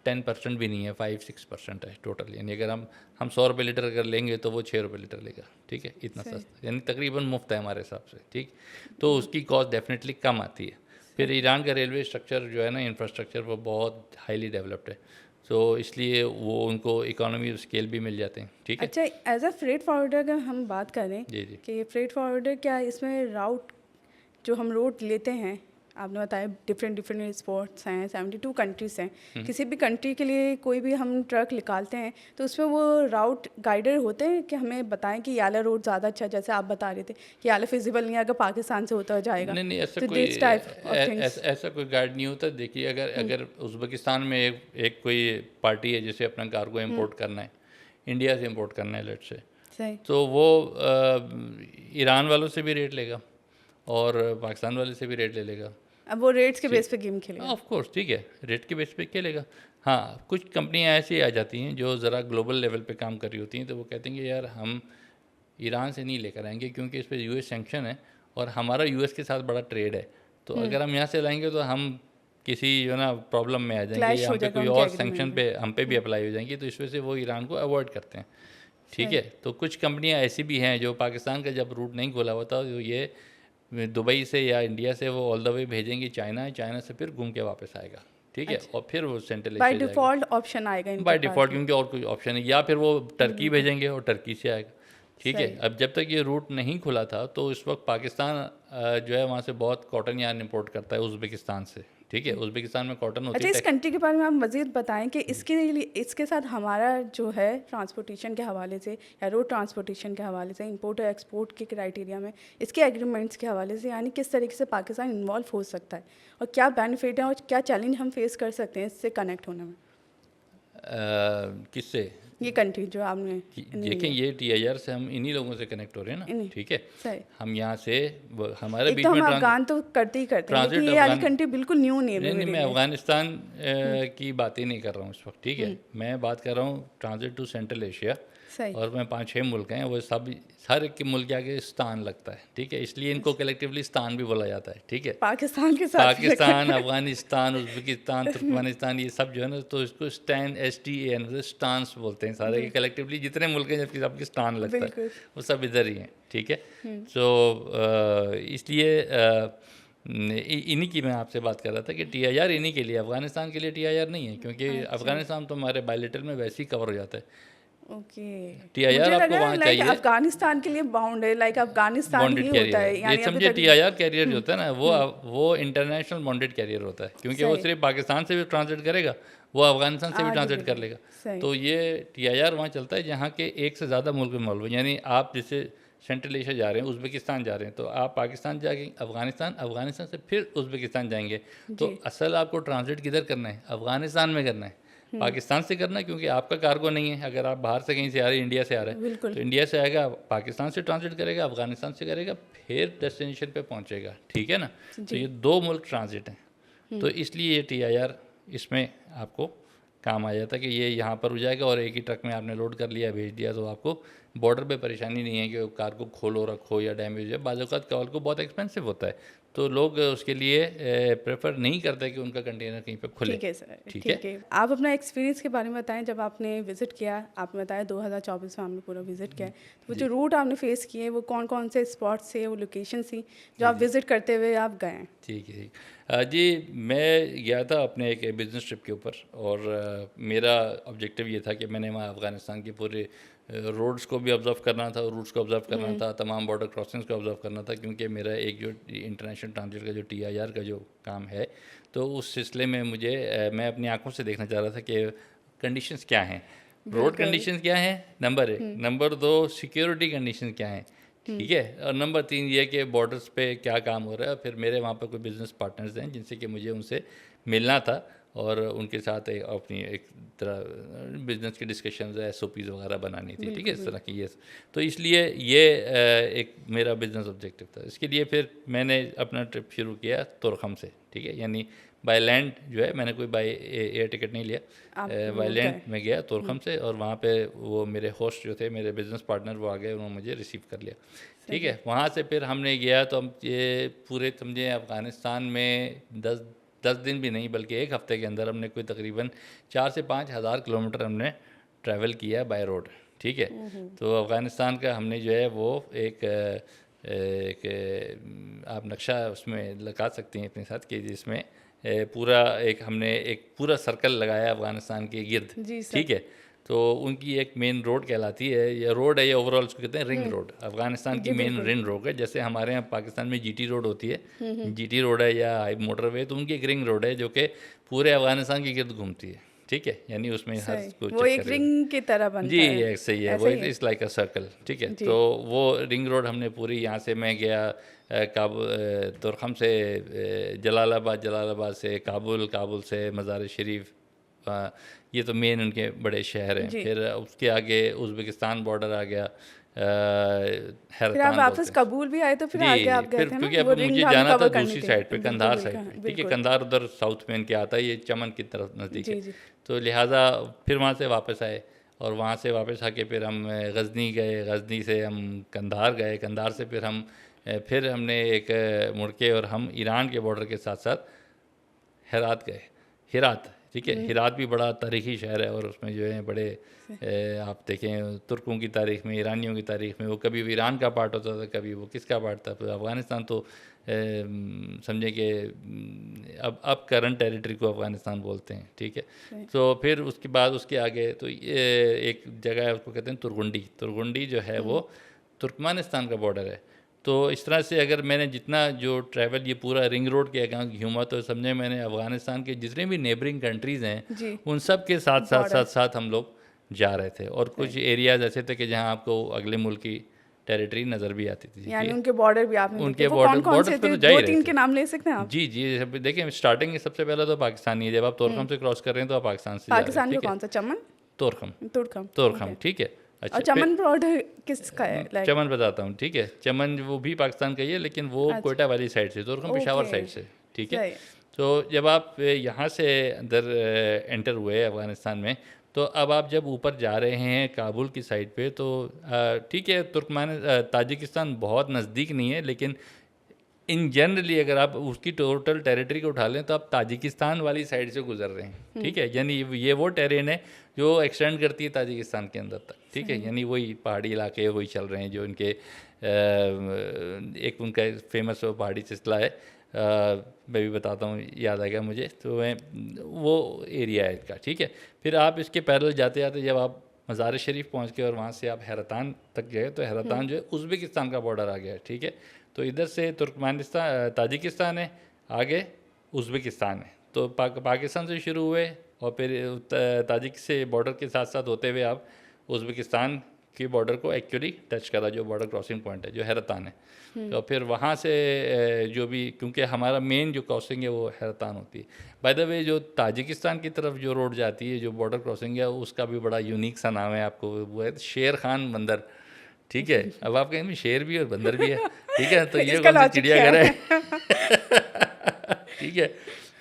10% भी नहीं है, 5-6% है टोटल। यानी अगर हम 100 रुपये लीटर अगर लेंगे तो वो 6 रुपये लीटर लेगा, ठीक है, इतना सस्ता, यानी तकरीबन मुफ्त है हमारे हिसाब से, ठीक। तो उसकी कॉस्ट डेफिनेटली कम आती है। फिर ईरान का रेलवे स्ट्रक्चर जो है ना, इंफ्रास्ट्रक्चर वो बहुत हाईली डेवलप्ड है, तो इसलिए वो उनको इकोनॉमी स्केल भी मिल जाते हैं, ठीक है। अच्छा, एज अ फ्रेट फॉरवर्डर का हम बात करें जी जी, कि फ्रेट फॉरवर्डर क्या इसमें राउट जो हम रोड लेते हैं, आपने बताया डिफरेंट स्पोर्ट्स हैं, 72 कंट्रीज़ हैं, किसी भी कंट्री के लिए कोई भी हम ट्रक निकालते हैं तो उसमें वो राउट गाइडर होते हैं कि हमें बताएं कि ये वाला रोड ज़्यादा अच्छा है, जैसे आप बता रहे थे कि ये वाला फिजिबल नहीं है अगर पाकिस्तान से होता जाएगा। नहीं ऐसा तो कोई दिस टाइप ऑफ थिंग्स, ऐसा कोई गाइड नहीं होता। देखिए अगर उज़्बेकिस्तान में एक कोई पार्टी है जिसे अपना कार्गो इंपोर्ट करना है, इंडिया से इंपोर्ट करना है लेट से, सही, तो वो ईरान वालों से भी रेट लेगा और पाकिस्तान वाले से भी रेट ले लेगा। अब वो रेट्स के बेस पे गेम खेलेगा। ऑफ कोर्स, ठीक है, रेट के बेस पे खेलेगा। हाँ, कुछ कंपनियां ऐसी आ जाती हैं जो ज़रा ग्लोबल लेवल पे काम कर रही होती हैं, तो वो कहते हैं कि यार हम ईरान से नहीं लेकर आएंगे क्योंकि इस पर US सैंक्शन है और हमारा US के साथ बड़ा ट्रेड है, तो अगर हम यहाँ से लाएंगे तो हम किसी जो ना प्रॉब्लम में आ जाएंगे Clash या हो हम पे जाएगा कोई उनके और agreement सैंक्शन पे हम पे भी अप्लाई हो जाएंगी, तो इस वजह से वो ईरान को अवॉइड करते हैं, ठीक है। तो कुछ कंपनियां ऐसी भी हैं जो पाकिस्तान का जब रूट नहीं खोला होता तो ये दुबई से या इंडिया से वो ऑल द वे भेजेंगे चाइना, चाइना से फिर घूम के वापस आएगा, ठीक है, और फिर वो central by Asia default option आएगा इनके बाय पास डिफ़ॉल्ट, भी। क्योंकि और कोई ऑप्शन है, या फिर वो टर्की भेजेंगे और टर्की से आएगा, ठीक है। अब जब तक ये रूट नहीं खुला था तो इस वक्त पाकिस्तान जो है वहाँ से बहुत कॉटन यार्न इंपोर्ट करता है उज़्बेकिस्तान से, ठीक है। उज़्बेकिस्तान में कॉटन होती अच्छा, है। इस कंट्री के बारे में आप मज़ीद बताएं कि इसके लिए इसके साथ हमारा जो है ट्रांसपोर्टेशन के हवाले से या रोड ट्रांसपोर्टेशन के हवाले से, इंपोर्ट और एक्सपोर्ट के क्राइटेरिया में, इसके एग्रीमेंट्स के हवाले से, यानी किस तरीके से पाकिस्तान इन्वॉल्व हो सकता है और क्या बेनिफिट है और क्या चैलेंज हम फेस कर सकते हैं इससे कनेक्ट होने में, किससे? ये कंट्री जो आपने देखें, ये TIR से हम इन्हीं लोगों से कनेक्ट हो रहे हैं ना, ठीक है। सही, हम यहाँ से हमारे एक बीच तो में हम अफगान तो करते ही करते हैं, लेकिन ये वाली कंट्री बिल्कुल न्यू नहीं है नहीं, मेरे मैं लिए। अफगानिस्तान की बात ही नहीं कर रहा हूँ इस वक्त, ठीक है। मैं बात कर रहा हूँ ट्रांजिट टू सेंट्रल एशिया, सही, और मैं 5-6 मुल्क हैं, वो सब हर एक के मुल्क के आगे स्तान लगता है, ठीक है, इसलिए इनको कलेक्टिवली स्तान भी बोला जाता है, ठीक है। पाकिस्तान के साथ पाकिस्तान, अफगानिस्तान, उज़्बेकिस्तान, तुर्कमेनिस्तान, ये सब जो है ना, तो इसको STAN मतलब स्टान्स बोलते हैं सारे के कलेक्टिवली, जितने मुल्क हैं जबकि सबके स्तान लगता है, वो सब इधर ही हैं, ठीक है। तो इसलिए इन्हीं की मैं आपसे बात कर रहा था कि TIR इन्हीं के लिए, अफगानिस्तान के लिए TIR नहीं है, क्योंकि अफगानिस्तान तो हमारे बायलेटरल में वैसे ही कवर हो जाता है। ओके, TIR मुझे आपको लगा वहाँ लाइक चाहिए अफगानिस्तान के लिए बाउंड है, लाइक अफगानिस्तान बॉन्डेड ही होता है, कैरियर, यानी ये अभी समझे तक TIR कैरियर जो होता है ना, वो इंटरनेशनल बॉन्डेड कैरियर होता है, क्योंकि वो सही, सिर्फ पाकिस्तान से भी ट्रांसलेट करेगा, वो अफगानिस्तान से भी आगे ट्रांसलेट भी कर लेगा। सही, तो ये TIR वहाँ चलता है जहाँ के एक से ज़्यादा मुल्क इन्वॉल्व है, यानी आप जैसे सेंट्रल एशिया जा रहे हैं, उज़्बेकिस्तान जा रहे हैं, तो आप पाकिस्तान जाएंगे, अफगानिस्तान, अफगानिस्तान से फिर उज़्बेकिस्तान जाएंगे, तो असल आपको ट्रांसलेट किधर करना है? अफगानिस्तान में करना है, पाकिस्तान से करना है, क्योंकि आपका कार्गो नहीं है। अगर आप बाहर से कहीं से आ रहे हैं, इंडिया से आ रहा है, तो इंडिया से आएगा, पाकिस्तान से ट्रांसलेट करेगा, अफगानिस्तान से करेगा, फिर डेस्टिनेशन पे पहुंचेगा, ठीक है ना। तो ये 2 मुल्क ट्रांजिट हैं, तो इसलिए ये TIR इसमें आपको काम आ जाता है कि ये यहाँ पर हो जाएगा और एक ही ट्रक में आपने लोड कर लिया, भेज दिया, तो आपको बॉर्डर पे परेशानी नहीं है कि कार को खोलो रखो या डैमेज है। बाज़ औक़ात कॉल को बहुत एक्सपेंसिव होता है, तो लोग उसके लिए प्रेफर नहीं करते कि उनका कंटेनर कहीं पे खुले। ठीक है सर, ठीक ठीक है। आप अपना एक्सपीरियंस के बारे में बताएं, जब आपने विज़िट किया, आपने बताया 2024 में आपने पूरा विज़िट किया है, तो वो जो रूट आपने फेस किए वो कौन कौन से स्पॉट्स थे, वो लोकेशन थी जो आप विज़िट करते हुए आप गए हैं? ठीक है, ठीक। जी, मैं गया था अपने एक बिज़नेस ट्रिप के ऊपर, और मेरा ऑब्जेक्टिव ये था कि मैंने वहाँ अफ़गानिस्तान के पूरे रोड्स को भी ऑब्ज़र्व करना था और रूट्स को ऑब्ज़र्व करना था, तमाम बॉर्डर क्रॉसिंग्स को ऑब्ज़र्व करना था, क्योंकि मेरा एक जो इंटरनेशनल ट्रांजिट का जो TIR का जो काम है, तो उस सिलसिले में मुझे मैं अपनी आँखों से देखना चाह रहा था कि कंडीशंस क्या हैं, रोड कंडीशंस क्या हैं, नंबर 1, नंबर 2 सिक्योरिटी कंडीशन क्या हैं, ठीक है, और नंबर 3 ये कि बॉर्डर्स पे क्या काम हो रहा है। फिर मेरे वहाँ पर कोई बिज़नेस पार्टनर्स हैं जिनसे कि मुझे उनसे मिलना था और उनके साथ अपनी एक तरह बिज़नेस की डिस्कशंस SOPs वगैरह बनानी थी, ठीक है, इस तरह की। ये तो इसलिए ये एक मेरा बिज़नेस ऑब्जेक्टिव था। इसके लिए फिर मैंने अपना ट्रिप शुरू किया तुरखम से, ठीक है, यानी बाय लैंड जो है, मैंने कोई बाय एयर टिकट नहीं लिया, बाय लैंड में गया तुरखम से, और वहाँ पे वो मेरे होस्ट जो थे, मेरे बिज़नेस पार्टनर, वो आ गए, उन्होंने मुझे रिसीव कर लिया, ठीक है। वहाँ से फिर हमने गया, तो हम ये पूरे समझे अफ़गानिस्तान में 10 दिन भी नहीं बल्कि एक हफ़्ते के अंदर हमने कोई तकरीबन 4 से 5 हज़ार किलोमीटर हमने ट्रैवल किया बाय रोड, ठीक है। तो अफ़गानिस्तान का हमने जो है वो एक आप नक्शा उसमें लगा सकती हैं अपने साथ, कि जिसमें पूरा हमने एक पूरा सर्कल लगाया अफ़गानिस्तान के गिर्द, जी सर। ठीक है। तो उनकी एक मेन रोड कहलाती है, या रोड है, या ओवरऑल उसको कहते हैं रिंग रोड, अफ़गानिस्तान की मेन रिंग रोड है। जैसे हमारे यहाँ पाकिस्तान में GT रोड होती है, GT रोड है या हाई मोटरवे, तो उनकी एक रिंग रोड है जो कि पूरे अफ़गानिस्तान के गिर्द घूमती है, ठीक है, यानी उसमें हर सही, कुछ वो एक रिंग की तरह बनता जी, है, सही है, वो ऐसा ही है? इट्स लाइक अ सर्कल, ठीक है। जी। तो वो रिंग रोड हमने पूरी, यहाँ से मैं गया तुरखम से जलालाबाद, जलालाबाद से काबुल, काबुल से मज़ार शरीफ, ये तो मेन उनके बड़े शहर हैं। जी। फिर उसके आगे उज़्बेकिस्तान बॉर्डर आ गया, फिर आप हैरतान बोलते वापस हैं। कबूल भी आए, तो फिर आगे जी, आप गए फिर थे ना, क्योंकि वो अब रिंग मुझे हमें जाना था कवर करनी दूसरी थी। साइड पे, बिल्कुल, कंधार साइड बिल्कुल, पे, ठीक है, बिल्कुल। कंधार उधर साउथ में इनके आता है, ये चमन की तरफ नज़दीक है। जी, जी। तो लिहाजा फिर वहाँ से वापस आए, और वहाँ से वापस आके फिर हम गज़नी गए, गज़नी से हम कंधार गए, कंधार से फिर हम फिर हमने एक मुड़ के, और हम ईरान के बॉर्डर के साथ साथ हेरात गए, हेरात, ठीक है। हेरात भी बड़ा तारीख़ी शहर है, और उसमें जो है बड़े आप देखें तुर्कों की तारीख़ में, ईरानियों की तारीख़ में, वो कभी भी ईरान का पार्ट होता था, कभी वो किसका पार्ट था। फिर अफ़गानिस्तान तो समझें कि अब करंट टेरिटरी को अफ़गानिस्तान बोलते हैं, ठीक है। तो फिर उसके बाद उसके आगे तो ये एक जगह है, उसको कहते हैं तुरगुंडी। तुरगुंडी जो है वो तुर्कमानिस्तान का बॉर्डर है। तो इस तरह से अगर मैंने जितना जो ट्रैवल ये पूरा रिंग रोड के अगर घूमा, तो समझे मैंने अफ़गानिस्तान के जितने भी नेबरिंग कंट्रीज़ हैं, जी। उन सब के साथ साथ बॉर्डर। साथ साथ हम लोग जा रहे थे, और कुछ एरियाज़ ऐसे थे कि जहाँ आपको अगले मुल्क की टेरिटरी नज़र भी आती थी, यानी उनके बॉर्डर भी आपने देखे, उनके वो बॉर्डर कौन-कौन से बॉर्डर्स पे थे? तो जा ही रहे 2-3 थे। के नाम ले सकते हैं आप? जी, जी, देखिए स्टार्टिंग सबसे पहले तो पाकिस्तान ही है, जब आप तोरखम से क्रॉस कर रहे हैं तो आप पाकिस्तान से जा रहे हैं, पाकिस्तान का ठीक है। कौन सा? चमन? तोरखम, तुर्कम? तोरखम, ओके। ठीक है। और अच्छा, चमन बॉर्डर किसका है? लाइक चमन बताता हूँ, ठीक है। चमन वो भी पाकिस्तान का ही है, लेकिन वो अच्छा। कोयटा वाली साइड से, तोरखम पेशावर ओके। साइड से, ठीक है। सही। तो जब आप यहाँ से अंदर एंटर हुए अफ़गानिस्तान में, तो अब आप जब ऊपर जा रहे हैं काबुल की साइड पे, तो ठीक है, ताजिकिस्तान बहुत नज़दीक नहीं है, लेकिन इन जनरली अगर आप उसकी टोटल टेरिटरी को उठा लें तो आप ताजिकिस्तान वाली साइड से गुजर रहे हैं, ठीक है। यानी ये वो टेरेन है जो एक्सटेंड करती है ताजिकिस्तान के अंदर तक, ठीक है। यानी वही पहाड़ी इलाके वही चल रहे हैं जो इनके एक उनका फेमस पहाड़ी सिलसिला है, मैं भी बताता हूँ, याद आएगा मुझे, तो वो एरिया है इसका, ठीक है। फिर आप इसके पैरेलल जाते जाते जब आप मज़ार शरीफ पहुँच गए और वहाँ से आप हैरतान तक गए, तो हैरतान जो है उज़्बेकिस्तान का बॉर्डर आ गया है, ठीक है। तो इधर से तुर्कमानिस्तान ताजिकिस्तान है, आगे उज़्बेकिस्तान है। तो पाकिस्तान से शुरू हुए, और फिर ताजिक से बॉर्डर के साथ साथ होते हुए आप उज़्बेकिस्तान के बॉर्डर को एक्चुअली टच करा, जो बॉर्डर क्रॉसिंग पॉइंट है जो हैरतान है। तो फिर वहाँ से जो भी, क्योंकि हमारा मेन जो क्रॉसिंग है वो हैरतान होती है। बाय द वे जो ताजिकिस्तान की तरफ जो रोड जाती है, जो बॉर्डर क्रॉसिंग है, उसका भी बड़ा यूनिक सा नाम है, आपको वो है शेर खान बंदर, ठीक है। अब आप कहेंगे शेर भी और बंदर भी है, ठीक है, तो ये इसका कौन सी लॉजिक क्या चिड़ियाघर है? है? ठीक है।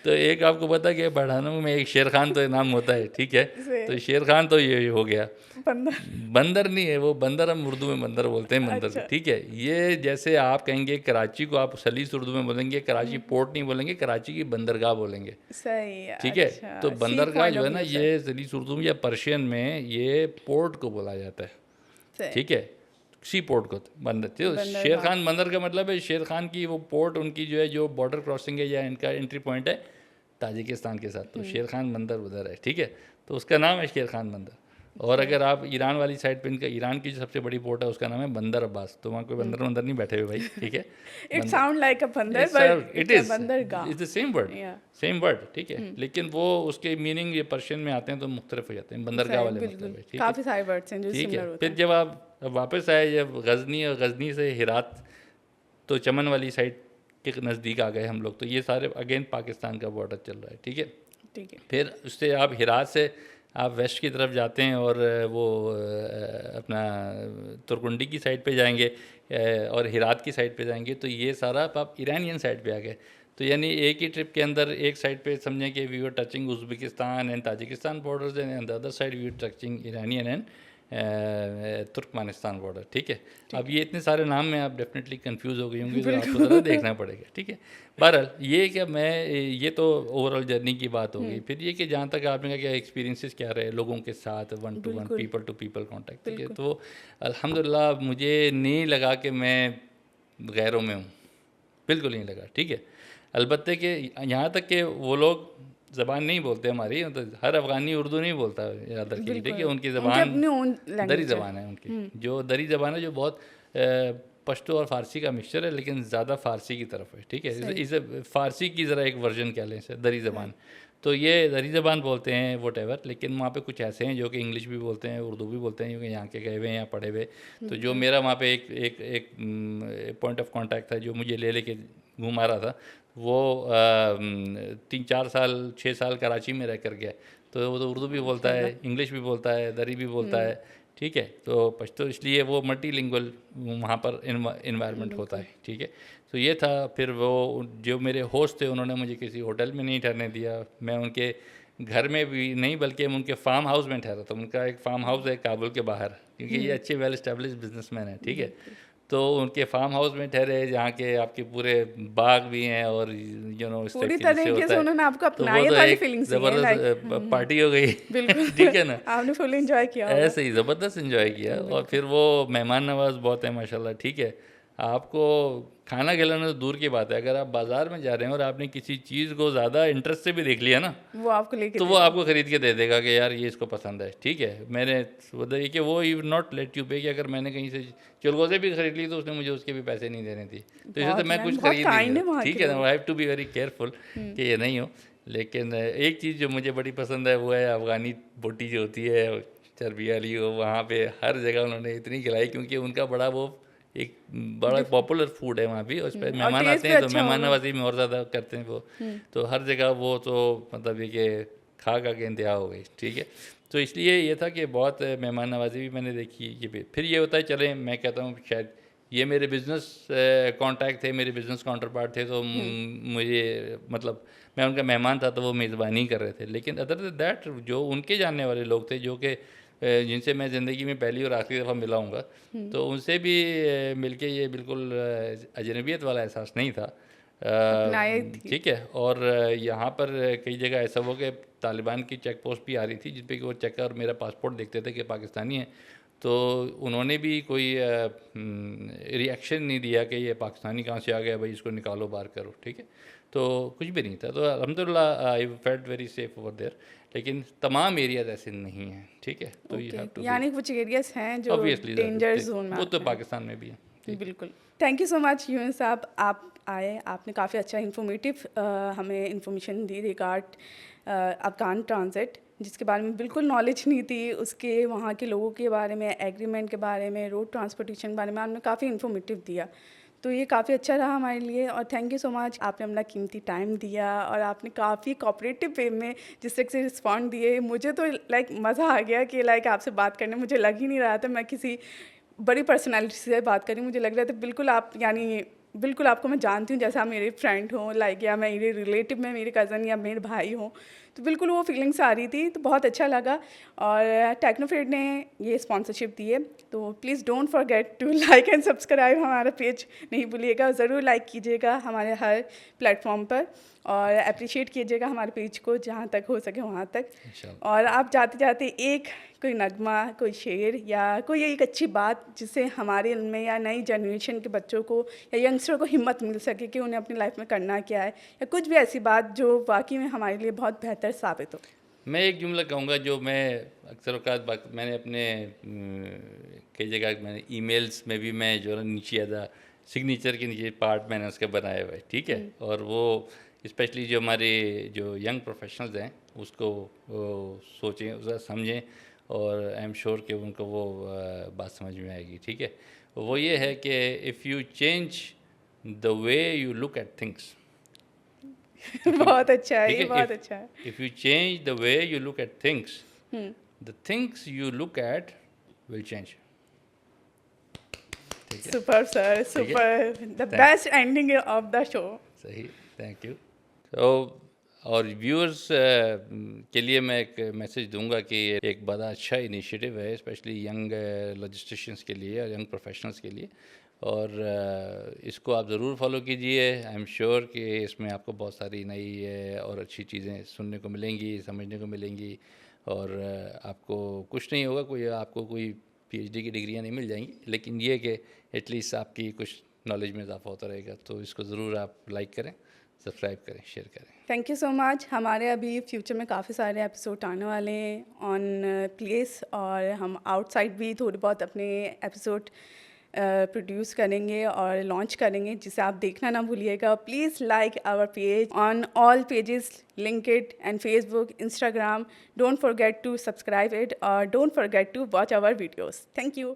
तो एक आपको पता कि पठानों में एक शेर खान तो नाम होता है, ठीक है, तो शेर खान तो ये हो गया। बंदर बंदर नहीं है वो, बंदर हम उर्दू में बंदर बोलते हैं, बंदर अच्छा। ठीक है। ये जैसे आप कहेंगे कराची को आप सलीस उर्दू में बोलेंगे, कराची पोर्ट नहीं बोलेंगे, कराची की बंदरगाह बोलेंगे, सही है। ठीक है। अच्छा, तो सी बंदरगाह पॉइंट जो ऑफ है ना, व्यू से। ये सलीस उर्दू में या पर्शियन में ये पोर्ट को बोला जाता है, सही। ठीक है, सी पोर्ट को बंदर। तो शेर बंदरगाह। खान बंदर का मतलब है शेर खान की वो पोर्ट, उनकी जो है जो बॉर्डर क्रॉसिंग है या इनका एंट्री पॉइंट है ताजिकिस्तान के साथ, तो शेर खान बंदर उधर है, ठीक है, तो उसका नाम है शेर खान बंदर। और अगर आप ईरान वाली साइड पे, इनका ईरान की जो सबसे बड़ी पोर्ट है उसका नाम है बंदर अब्बास, तो वहाँ कोई बंदर वंदर नहीं बैठे हुए भाई, ठीक है। इट साउंड लाइक अ बंदर but it it's is a बंदरगाह। इट्स द सेम वर्ड, या सेम वर्ड, ठीक है, लेकिन वो उसके मीनिंग ये पर्शियन में आते हैं तो मुख्तलिफ हो जाते हैं, बंदरगाह वाले मतलब बिल्कुल, है, ठीक है, काफ़ी सारे वर्ड्स हैं जो ठीक सिमिलर है। होते फिर हैं। जब आप वापस आए जब गज़नी, और गज़नी से हिरात, तो चमन वाली साइड के नज़दीक आ गए हम लोग, तो ये सारे अगेन पाकिस्तान का बॉर्डर चल रहा है, ठीक है। ठीक है। फिर उससे आप हिरात से आप वेस्ट की तरफ जाते हैं और वो अपना तुरकुंडी की साइड पे जाएंगे और हिरात की साइड पे जाएंगे, तो ये सारा आप ईरानियन साइड पे आ गए। तो यानी एक ही ट्रिप के अंदर एक साइड पे समझें कि we were touching Uzbekistan and Tajikistan borders and the other side we were touching Iranian and Turkmenistan border, ठीक है। अब ये इतने सारे नाम में आप डेफिनेटली कंफ्यूज हो गई होंगी, तो आपको ज़रा देखना पड़ेगा, ठीक है। बहरहाल ये क्या मैं, ये तो ओवरऑल जर्नी की बात हो गई। फिर ये कि जहाँ तक आपने कहा कि एक्सपीरियंसेस क्या रहे लोगों के साथ, one to one, people to people contact, ठीक है, तो अल्हम्दुलिल्लाह मुझे नहीं लगा कि मैं गैरों में हूँ, बिल्कुल नहीं लगा, ठीक है। अलबत्ते कि यहाँ तक कि वो लोग ज़बान नहीं बोलते हमारी, तो हर अफ़गानी उर्दू नहीं बोलता, याद रखिए, ठीक है, उनकी ज़बान दरी ज़बान है उनकी, जो दरी ज़बान है, जो बहुत पश्तो और फ़ारसी का मिक्सचर है, लेकिन ज़्यादा फ़ारसी की तरफ है, ठीक है। इसे फ़ारसी की ज़रा एक वर्जन कह लें इसे, दरी ज़बान। तो ये दरी ज़बान बोलते हैं वट एवर, लेकिन वहाँ पे कुछ ऐसे हैं जो कि इंग्लिश भी बोलते हैं, उर्दू भी बोलते हैं, क्योंकि यहाँ के गए हुए हैं या पढ़े हुए। तो जो मेरा वहाँ पे एक पॉइंट ऑफ कांटेक्ट था जो मुझे ले लेके घुमा रहा था, वो 3-4 साल 6 साल कराची में रह कर गया, तो वो तो उर्दू भी बोलता है, इंग्लिश भी बोलता है, दरी भी बोलता है, ठीक है। तो पश्तो इसलिए वो मल्टीलिंगुअल वहाँ पर इन्वायरमेंट होता है, ठीक है। तो ये था। फिर वो जो मेरे होस्ट थे उन्होंने मुझे किसी होटल में नहीं ठहरने दिया, मैं उनके घर में भी नहीं, बल्कि मैं उनके फार्म हाउस में ठहरा था। उनका एक फार्म हाउस है काबुल के बाहर, क्योंकि ये अच्छे वेल एस्टेब्लिश बिजनेसमैन हैं, ठीक है। तो उनके फार्म हाउस में ठहरे, जहाँ के आपके पूरे बाग भी हैं और इस पूरी टाइप से तरीके होता से है। उन्होंने आपको तो वो अपनाया तो वाली एक फीलिंग्स दी हैं, ज़बरदस्त पार्टी हो गई बिल्कुल ठीक है ना, आपने फुल एंजॉय किया होगा। ऐसे ही ज़बरदस्त इन्जॉय किया। और फिर वो मेहमान नवाज बहुत है माशाल्लाह, ठीक है। आपको खाना खिलाना तो दूर की बात है, अगर आप बाज़ार में जा रहे हैं और आपने किसी चीज़ को ज़्यादा इंटरेस्ट से भी देख लिया ना, वो आपको लेके तो वो आपको ख़रीद के दे देगा कि यार ये इसको पसंद है, ठीक है। मैंने बताइए कि वो यू नॉट लेट यू पे, कि अगर मैंने कहीं से चिलगोज़े भी खरीद ली तो उसने मुझे उसके भी पैसे नहीं देने थे, तो इसे तो मैं कुछ बहुत खरीद काइंड नहीं है वहाँ सकता, ठीक के है ना। लोग। I have to be very careful कि ये नहीं हो। लेकिन एक चीज़ जो मुझे बड़ी पसंद है वो है अफ़गानी बोटी जो होती है चर्बी वाली, हो वहाँ पे हर जगह उन्होंने इतनी खिलाई, क्योंकि उनका बड़ा वो एक बड़ा पॉपुलर फूड है वहाँ भी, उस पर मेहमान आते हैं तो मेहमान नवाजी में और ज़्यादा करते हैं वो। तो हर जगह वो तो मतलब ये कि खा के इंतहा हो गई, ठीक है। तो इसलिए ये था कि बहुत मेहमान नवाजी भी मैंने देखी। ये भी फिर ये होता है, चलें मैं कहता हूँ शायद ये मेरे बिज़नेस कॉन्टैक्ट थे, मेरे बिज़नेस काउंटर पार्ट थे, तो मुझे मतलब मैं उनका मेहमान था तो वो मेज़बानी कर रहे थे। लेकिन अदर देन दैट जो उनके जानने वाले लोग थे, जो कि जिनसे मैं ज़िंदगी में पहली और आखिरी दफ़ा मिला हूँगा, तो उनसे भी मिलके ये बिल्कुल अजनबियत वाला एहसास नहीं था, ठीक है। और यहाँ पर कई जगह ऐसा हो कि तालिबान की चेक पोस्ट भी आ रही थी, जिस पे कि वो चेकर मेरा पासपोर्ट देखते थे कि पाकिस्तानी है, तो उन्होंने भी कोई रिएक्शन नहीं दिया कि ये पाकिस्तानी कहाँ से आ गया भाई, इसको निकालो बाहर करो, ठीक है। तो कुछ भी नहीं था। तो अल्हम्दुलिल्लाह I felt very safe over there. लेकिन तमाम एरियाज ऐसे नहीं हैं, ठीक है। तो यू हैव टू यानी कुछ एरियाज हैं जो ऑब्वियसली डेंजर जोन में वो तो आते हैं। पाकिस्तान में भी है। बिल्कुल। Thank you so much UN साहब, आप आए, आपने काफ़ी अच्छा इन्फॉर्मेटिव हमें इन्फॉर्मेशन दी रिगार्ड अफ़गान ट्रांजिट, जिसके बारे में बिल्कुल नॉलेज नहीं थी, उसके वहाँ के लोगों के बारे में, एग्रीमेंट के बारे में, रोड ट्रांसपोर्टेशन के बारे में आपने काफ़ी इन्फॉर्मेटिव दिया। तो ये काफ़ी अच्छा रहा हमारे लिए, और थैंक यू सो मच, आपने अपना कीमती टाइम दिया और आपने काफ़ी कोऑपरेटिव वे में जिस तरह से रिस्पॉन्ड दिए। मुझे तो लाइक मज़ा आ गया कि लाइक आपसे बात करने, मुझे लग ही नहीं रहा था मैं किसी बड़ी पर्सनालिटी से बात करी, मुझे लग रहा था बिल्कुल आप यानी बिल्कुल आपको मैं जानती हूँ, जैसे आप मेरे फ्रेंड हो लाइक, या मेरे रिलेटिव में मेरे कज़न या मेरे भाई हो, तो बिल्कुल वो फीलिंग्स आ रही थी, तो बहुत अच्छा लगा। और टेक्नोफिट ने ये स्पॉन्सरशिप दी है, तो please don't forget to like and subscribe हमारा पेज, नहीं भूलिएगा। ज़रूर लाइक कीजिएगा हमारे हर प्लेटफॉर्म पर, और अप्रिशिएट कीजिएगा हमारे पेज को जहाँ तक हो सके वहाँ तक। इंशाल्लाह। और आप जाते जाते एक कोई नगमा, कोई शेर या कोई एक अच्छी बात जिससे हमारे इनमें या नई जनरेशन के बच्चों को या यंगस्टर को हिम्मत मिल सके कि उन्हें अपनी लाइफ में करना क्या है, या कुछ भी ऐसी बात जो वाकई में हमारे लिए बहुत बेहतर साबित हो। मैं एक जुमला कहूँगा जो मैं अक्सर औकात मैंने अपने कई जगह मैंने ईमेल्स में भी मैं जो है ना नीचे आधा सिग्नेचर के नीचे पार्ट मैंने उसके बनाए हुए, ठीक है। और वो स्पेशली जो हमारे जो यंग प्रोफेशनल्स हैं उसको वो सोचें, उसे समझें, और आई एम श्योर कि उनको वो बात समझ में आएगी, ठीक है। वो ये है कि if you change the way you look at things, बहुत अच्छा है, ठीक ये है। बहुत अच्छा है। If you change the way you look at things, the things you look at will change. ठीक है, सुपर सर, ठीक है। Super, the Thank- best ending of the show. सही, थैंक यू। तो और व्यूअर्स के लिए मैं एक मैसेज दूंगा कि ये एक बड़ा अच्छा इनिशिएटिव है, स्पेशली यंग लॉजिस्टिशियंस के लिए और यंग प्रोफेशनल्स के लिए। और इसको आप ज़रूर फॉलो कीजिए। आई एम श्योर कि इसमें आपको बहुत सारी नई और अच्छी चीज़ें सुनने को मिलेंगी, समझने को मिलेंगी। और आपको कुछ नहीं होगा, कोई आपको कोई पीएचडी की डिग्रियां नहीं मिल जाएंगी, लेकिन ये कि एटलीस्ट आपकी कुछ नॉलेज में इजाफा होता रहेगा। तो इसको ज़रूर आप लाइक करें, सब्सक्राइब करें, शेयर करें। Thank you so much. हमारे अभी फ्यूचर में काफ़ी सारे एपिसोड आने वाले हैं ऑन प्लेस, और हम आउटसाइड भी थोड़े बहुत अपने एपिसोड प्रोड्यूस करेंगे और लॉन्च करेंगे, जिसे आप देखना ना भूलिएगा। Please like our page on all pages, LinkedIn and Facebook, Instagram. Don't forget to subscribe it, और don't forget to watch our videos. Thank you.